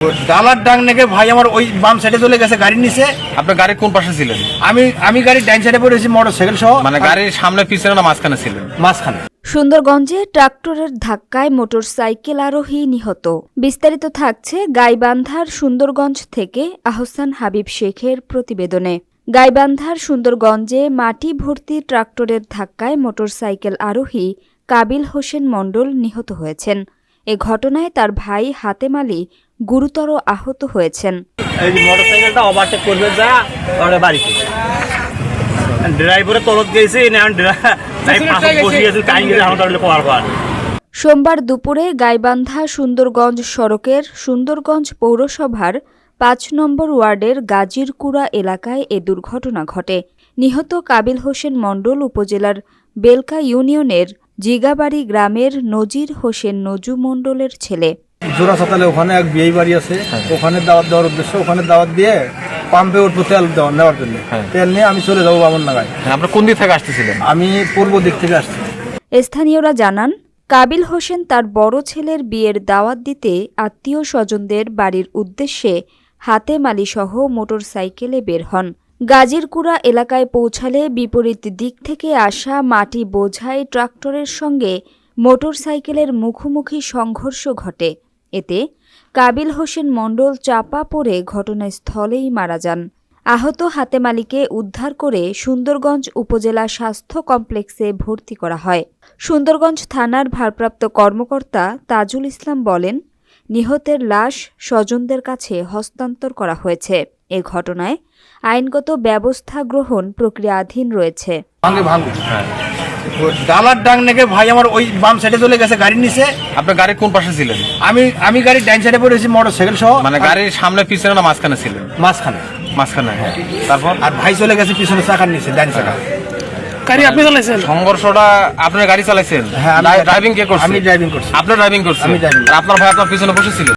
ডালার ডাং নেগে ভাই আমার ওই বাম সাইডে চলে গেছে গাড়ির নিচে। আপনার গাড়ির কোন পাশে ছিলেন? আমি গাড়ির ডাইন সাইডে পড়েছি মোটরসাইকেল সহ, মানে গাড়ির সামনে পিছনে না মাঝখানে ছিলেন? মাঝখানে। সুন্দরগঞ্জে ট্রাক্টরের ধাক্কায় মোটরসাইকেল আরোহী নিহত। বিস্তারিত থাকছে গাইবান্ধার সুন্দরগঞ্জ থেকে আহসান হাবিব শেখের প্রতিবেদনে। গাইবান্ধার সুন্দরগঞ্জে মাটি ভর্তি ট্রাক্টরের ধাক্কায় মোটরসাইকেল আরোহী কাবিল হোসেন মণ্ডল নিহত হয়েছেন। এ ঘটনায় তার ভাই হাতেম আলী গুরুতর আহত হয়েছেন। এই মোটরসাইকেলটা ওভারটেক করবে যা ওর বাড়িতে ড্রাইভারের তলত গেছে সোমবার দুপুরে গাইবান্ধা সুন্দরগঞ্জ সড়কের সুন্দরগঞ্জ পৌরসভার ৫ নম্বর ওয়ার্ডের গাজীরকুড়া এলাকায় এ দুর্ঘটনা ঘটে। নিহত কাবিল হোসেন মণ্ডল উপজেলার বেলকা ইউনিয়নের জিগাবাড়ি গ্রামের নজির হোসেন নজু মণ্ডলের ছেলে। জোড়া সাতালে ওখানে এক বিয়ে বাড়ি আছে, ওখানে দাওয়াত দেওয়ার উদ্দেশ্য, ওখানে দাওয়াত দিয়ে পাম্পে উঠবো তেল নেওয়ার জন্য। তেল নিয়ে আমি চলে যাবো বামন নাগায়। আপনার কোন দিক থেকে আসতেছিলেন? আমি পূর্ব দিক থেকে আসছি। স্থানীয়রা জানান, কাবিল হোসেন তার বড় ছেলের বিয়ের দাওয়াত দিতে আত্মীয় স্বজনদের বাড়ির উদ্দেশ্যে হাতেম আলী সহ মোটরসাইকেলে বের হন। গাজীরকুড়া এলাকায় পৌঁছালে বিপরীত দিক থেকে আসা মাটি বোঝাই ট্রাক্টরের সঙ্গে মোটরসাইকেলের মুখোমুখি সংঘর্ষ ঘটে। এতে কাবিল হোসেন মণ্ডল চাপা পড়ে ঘটনাস্থলেই মারা যান। আহত হাতেম আলীকে উদ্ধার করে সুন্দরগঞ্জ উপজেলা স্বাস্থ্য কমপ্লেক্সে ভর্তি করা হয়। সুন্দরগঞ্জ থানার ভারপ্রাপ্ত কর্মকর্তা তাজুল ইসলাম বলেন, নিহতের লাশ স্বজনদের কাছে হস্তান্তর করা হয়েছে। এ ঘটনায় আইনগত ব্যবস্থা গ্রহণ প্রক্রিয়াধীন রয়েছে। ডালার ডাং নেগে ভাই আমার ওই বাম সাইডে চলে গেছে গাড়ির নিচে। আপনার গাড়ির কোন পাশে ছিলেন? আমি গাড়ির ডাইন সাইডে পড়েছি মোটরসাইকেল সহ, মানে গাড়ির সামনে পিছনে না মাঝখানে ছিলেন? মাঝখানে। মাঝখানে, হ্যাঁ। তারপর আর ভাই চলে গেছে পিছনে চাকার নিচে, ডাইন চাকা। গাড়ি আপনি চালাইছেন? সংঘর্ষটা আপনার গাড়ি চালাইছেন? হ্যাঁ, ড্রাইভিং কে করছে? আমি ড্রাইভিং করছি। আপনার ড্রাইভিং করছেন? আমি ড্রাইভিং। আর আপনার ভাই আপনার পিছনে বসেছিল?